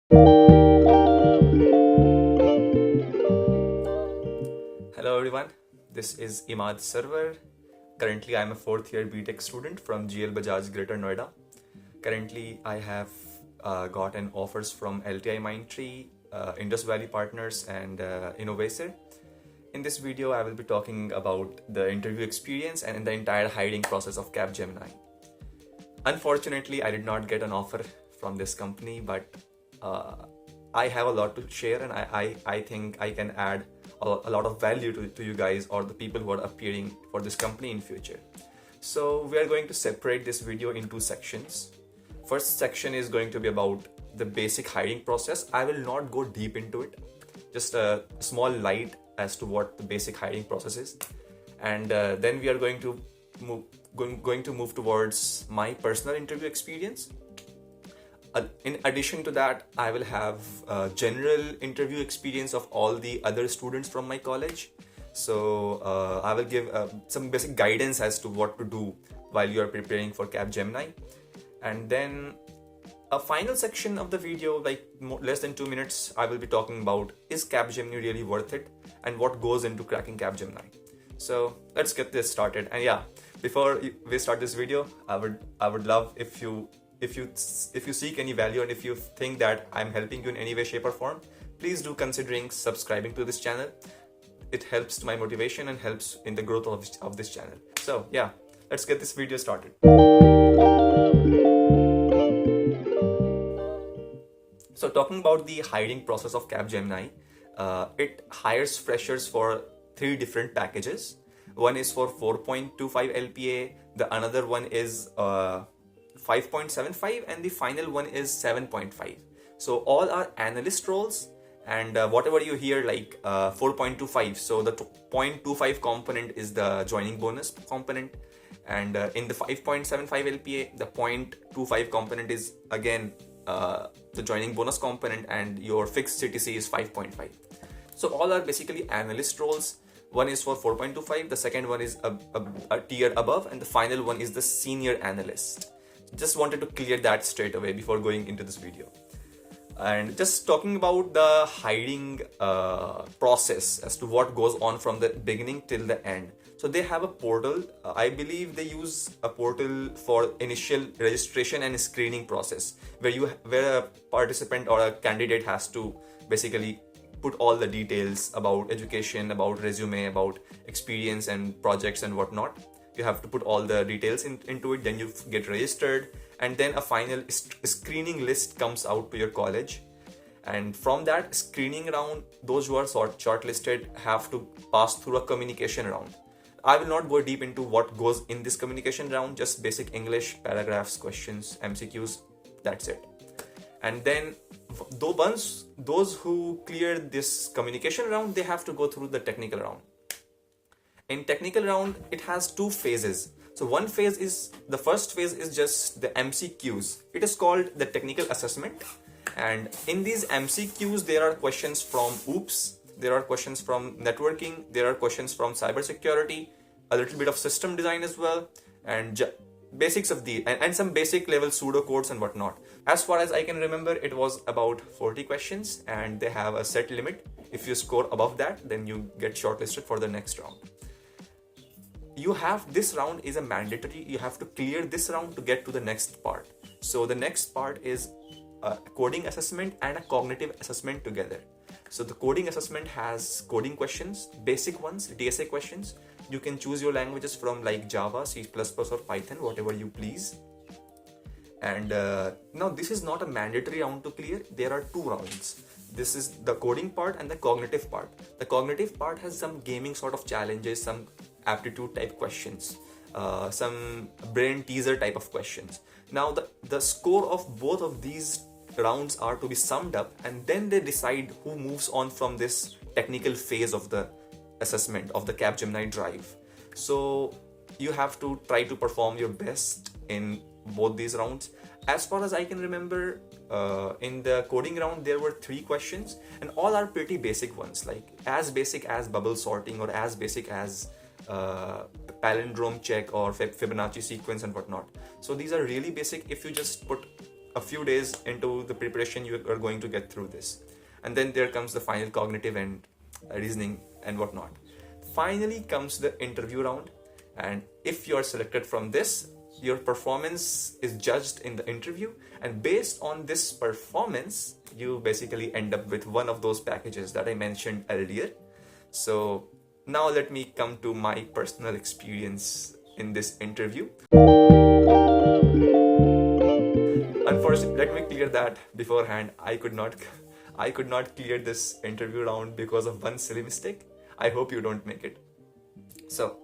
Hello everyone, this is Imad Sarwar. Currently, I am a fourth year BTech student from GL Bajaj Greater Noida. Currently, I have gotten offers from LTI Mindtree, Indus Valley Partners, and Innovacer. In this video, I will be talking about the interview experience and the entire hiring process of Capgemini. Unfortunately, I did not get an offer from this company, but I have a lot to share, and I think I can add a lot of value to you guys or the people who are appearing for this company in future. So we are going to separate this video in two sections. First section is going to be about the basic hiring process. I will not go deep into it, just a small light as to what the basic hiring process is. And then we are going to move towards my personal interview experience. In addition to that, I will have a general interview experience of all the other students from my college. So I will give some basic guidance as to what to do while you are preparing for Capgemini. And then a final section of the video, like less than 2 minutes, I will be talking about, is Capgemini really worth it and what goes into cracking Capgemini. So let's get this started. And yeah, before we start this video, I would love if you seek any value and if you think that I'm helping you in any way, shape or form, please do considering subscribing to this channel. It helps to my motivation and helps in the growth of this channel. So yeah, let's get this video started. So talking about the hiring process of Capgemini, it hires freshers for 3 different packages. One is for 4.25 LPA, the another one is 5.75, and the final one is 7.5. So all are analyst roles, and whatever you hear like 4.25, so the 0.25 component is the joining bonus component, and in the 5.75 LPA, the 0.25 component is again the joining bonus component, and your fixed CTC is 5.5. So all are basically analyst roles. One is for 4.25, the second one is a tier above, and the final one is the senior analyst. Just wanted to clear that straight away before going into this video. And just talking about the hiring process as to what goes on from the beginning till the end. So they have a portal. I believe they use a portal for initial registration and screening process, where a participant or a candidate has to basically put all the details about education, about resume, about experience and projects and whatnot. You have to put all the details into it, then you get registered, and then a final screening list comes out to your college. And from that screening round, those who are shortlisted have to pass through a communication round. I will not go deep into what goes in this communication round, just basic English, paragraphs, questions, MCQs, that's it. And then those who clear this communication round, they have to go through the technical round. In technical round, it has 2 phases. So the first phase is just the MCQs. It is called the technical assessment. And in these MCQs, there are questions from OOPS, there are questions from networking, there are questions from cybersecurity, a little bit of system design as well, and basics of and some basic level pseudocodes and whatnot. As far as I can remember, it was about 40 questions, and they have a set limit. If you score above that, then you get shortlisted for the next round. This round is a mandatory. You have to clear this round to get to the next part. So the next part is a coding assessment and a cognitive assessment together. So the coding assessment has coding questions, basic ones, DSA questions. You can choose your languages from like Java, C++ or Python, whatever you please. And now this is not a mandatory round to clear. There are 2 rounds. This is the coding part and the cognitive part. The cognitive part has some gaming sort of challenges, some aptitude type questions, some brain teaser type of questions. Now the score of both of these rounds are to be summed up, and then they decide who moves on from this technical phase of the assessment of the Capgemini drive. So you have to try to perform your best in both these rounds. As far as I can remember, in the coding round, there were 3 questions, and all are pretty basic ones, like as basic as bubble sorting or as basic as palindrome check or Fibonacci sequence and whatnot. So these are really basic. If you just put a few days into the preparation, you are going to get through this. And then there comes the final cognitive and reasoning and whatnot. Finally comes the interview round, and if you are selected from this, your performance is judged in the interview, and based on this performance, you basically end up with one of those packages that I mentioned earlier. So now let me come to my personal experience in this interview. Unfortunately, let me clear that beforehand. I could not clear this interview round because of one silly mistake. I hope you don't make it. So,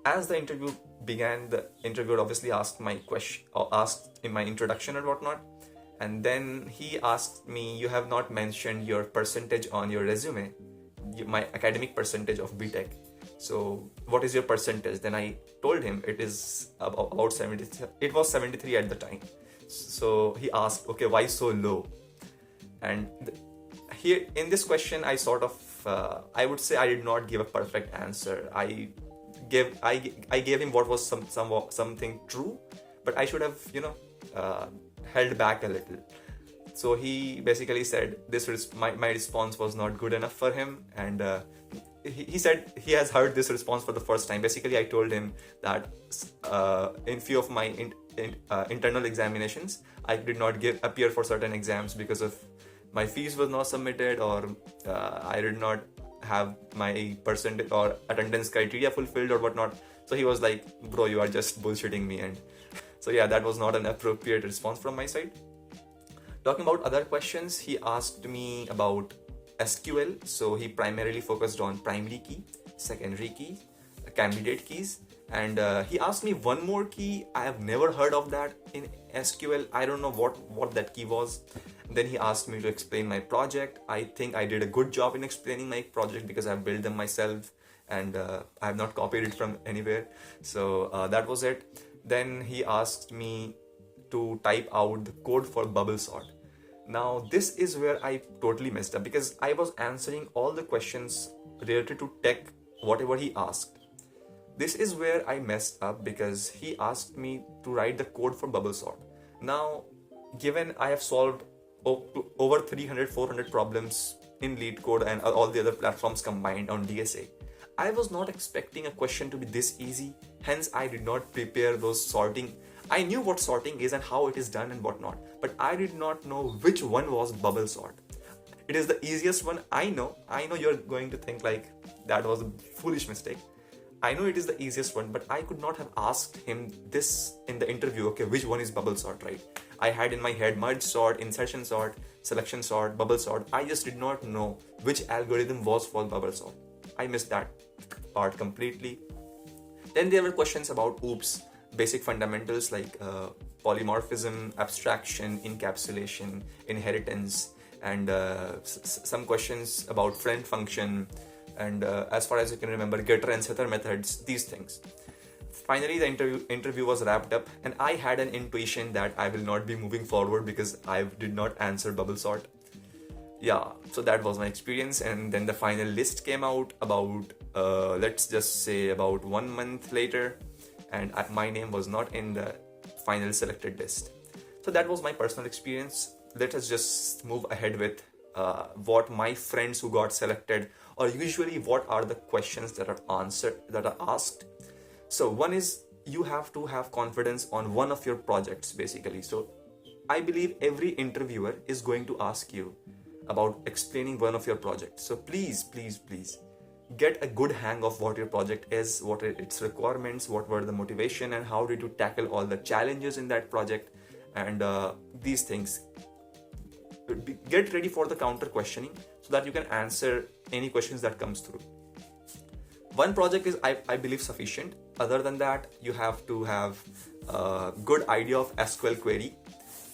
as the interview began, the interviewer obviously asked my question, or asked in my introduction and whatnot, and then he asked me, "You have not mentioned your percentage on your resume, my academic percentage of BTech. So, what is your percentage?" Then I told him it is about 70. It was 73 at the time. So he asked, "Okay, why so low?" And here in this question, I sort of, I would say I did not give a perfect answer. I gave him what was something true, but I should have, held back a little. So he basically said my response was not good enough for him, and he said he has heard this response for the first time. Basically, I told him that in few of my internal examinations, I did not appear for certain exams because of my fees was not submitted, or I did not have my percentage or attendance criteria fulfilled or whatnot. So he was like, "Bro, you are just bullshitting me." And so yeah, that was not an appropriate response from my side. Talking about other questions, he asked me about SQL. So he primarily focused on primary key, secondary key, candidate keys, and he asked me one more key. I have never heard of that in SQL. I don't know what that key was. Then he asked me to explain my project. I think I did a good job in explaining my project because I've built them myself, and I have not copied it from anywhere. So that was it. Then he asked me to type out the code for bubble sort. Now this is where I totally messed up, because I was answering all the questions related to tech, whatever he asked. This is where I messed up, because he asked me to write the code for bubble sort. Now, given I have solved over 300-400 problems in LeetCode and all the other platforms combined on DSA, I was not expecting a question to be this easy. Hence, I did not prepare those sorting. I knew what sorting is and how it is done and whatnot, but I did not know which one was bubble sort. It is the easiest one. I know you're going to think like that was a foolish mistake. I know it is the easiest one, but I could not have asked him this in the interview. Okay, which one is bubble sort, right? I had in my head merge sort, insertion sort, selection sort, bubble sort. I just did not know which algorithm was for bubble sort. I missed that part completely. Then there were questions about OOPS, basic fundamentals like polymorphism, abstraction, encapsulation, inheritance, and some questions about friend function, and as far as I can remember, getter and setter methods, these things. Finally, the interview was wrapped up, and I had an intuition that I will not be moving forward because I did not answer bubble sort. Yeah, so that was my experience. And then the final list came out about, let's just say about 1 month later, and my name was not in the final selected list. So that was my personal experience. Let us just move ahead with what my friends who got selected, or usually what are the questions that are asked. So one is, you have to have confidence on one of your projects, basically. So I believe every interviewer is going to ask you about explaining one of your projects. So please get a good hang of what your project is, what are its requirements, what were the motivation, and how did you tackle all the challenges in that project, and these things. Get ready for the counter questioning so that you can answer any questions that comes through. One project is, I believe, sufficient. Other than that, you have to have a good idea of SQL query.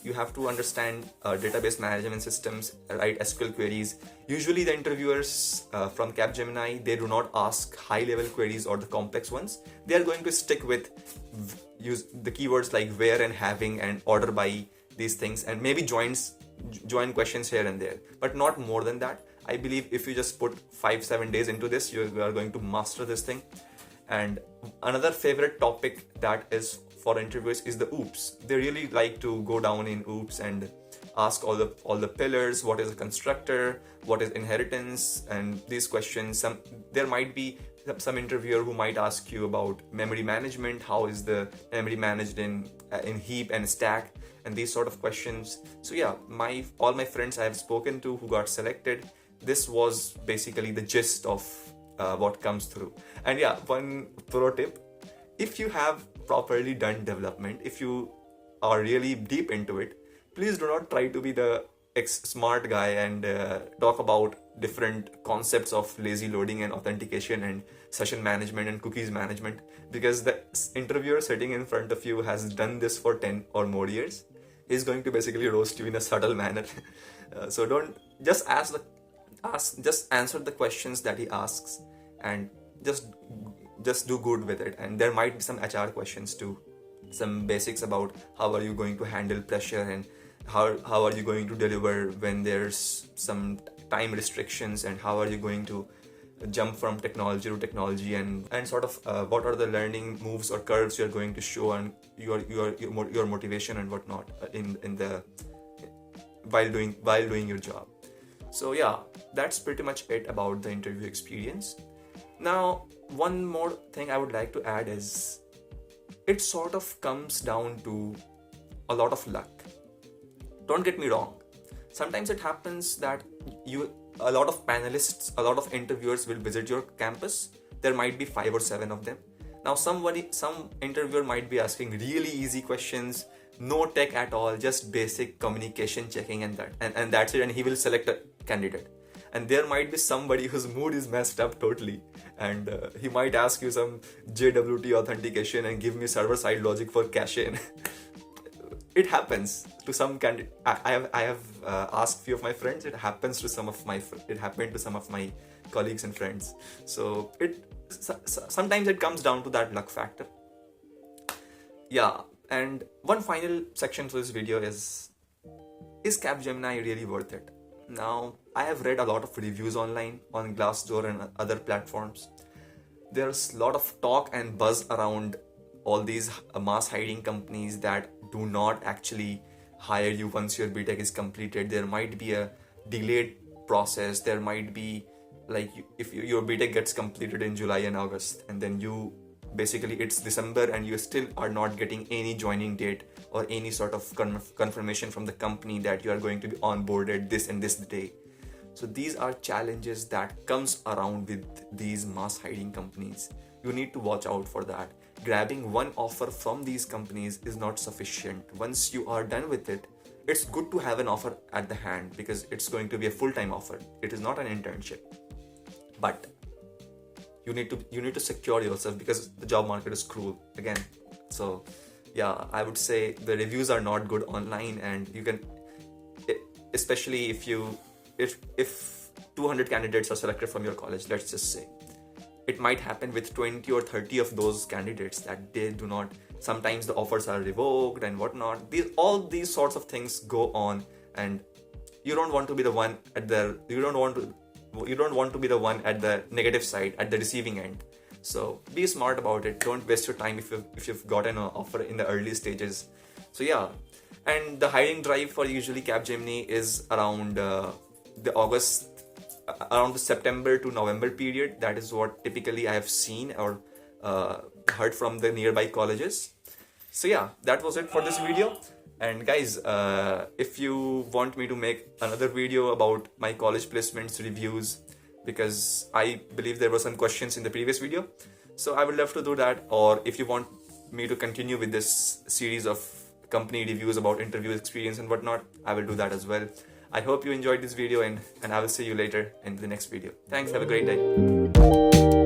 You have to understand database management systems, write SQL queries. Usually the interviewers from Capgemini, they do not ask high-level queries or the complex ones. They are going to stick with use the keywords like where and having and order by, these things, and maybe join questions here and there, but not more than that. I believe if you just put 5-7 days into this, you are going to master this thing. And another favorite topic that is for interviews is the oops. They really like to go down in oops and ask all the pillars. What is a constructor? What is inheritance? And these questions. There might be some interviewer who might ask you about memory management. How is the memory managed in heap and stack? And these sort of questions. So yeah, all my friends I have spoken to who got selected, this was basically the gist of what comes through. And yeah, one pro tip: if you have properly done development, if you are really deep into it, please do not try to be the smart guy and talk about different concepts of lazy loading and authentication and session management and cookies management, because the interviewer sitting in front of you has done this for 10 or more years. He's going to basically roast you in a subtle manner. So don't just just answer the questions that he asks, and just do good with it. And there might be some HR questions too, some basics about how are you going to handle pressure, and how are you going to deliver when there's some time restrictions, and how are you going to jump from technology to technology, and sort of what are the learning moves or curves you're going to show, and your motivation and whatnot while doing your job. So yeah, that's pretty much it about the interview experience. Now, one more thing I would like to add is it sort of comes down to a lot of luck. Don't get me wrong. Sometimes it happens that a lot of panelists, a lot of interviewers will visit your campus. There might be 5 or 7 of them. Now some interviewer might be asking really easy questions, no tech at all, just basic communication checking and that's it, and he will select a candidate. And there might be somebody whose mood is messed up totally, and he might ask you some JWT authentication and give me server-side logic for cache-in. It happens to some candidate. I have asked few of my friends. It happened to some of my colleagues and friends. So sometimes it comes down to that luck factor. Yeah, and one final section to this video is Capgemini really worth it? Now, I have read a lot of reviews online on Glassdoor and other platforms. There's a lot of talk and buzz around all these mass hiring companies that do not actually hire you once your BTech is completed. There might be a delayed process. There might be if your BTech gets completed in July and August, and then it's December and you still are not getting any joining date or any sort of confirmation from the company that you are going to be onboarded this and this day. So these are challenges that comes around with these mass hiring companies. You need to watch out for that. Grabbing one offer from these companies is not sufficient. Once you are done with it, it's good to have an offer at the hand, because it's going to be a full-time offer. It is not an internship. But you need to secure yourself, because the job market is cruel again. So yeah, I would say the reviews are not good online, and you can, especially if 200 candidates are selected from your college, let's just say, it might happen with 20 or 30 of those candidates that they do not, sometimes the offers are revoked and whatnot. All these sorts of things go on, and you don't want to be the one at the negative side, at the receiving end. So be smart about it. Don't waste your time if you've gotten an offer in the early stages. So yeah, and the hiring drive for usually Capgemini is around around the September to November period. That is what typically I have seen or heard from the nearby colleges. So yeah, that was it for this video. And guys, if you want me to make another video about my college placements reviews, because I believe there were some questions in the previous video, so I would love to do that. Or if you want me to continue with this series of company reviews about interview experience and whatnot, I will do that as well. I hope you enjoyed this video, and I will see you later in the next video. Thanks, have a great day.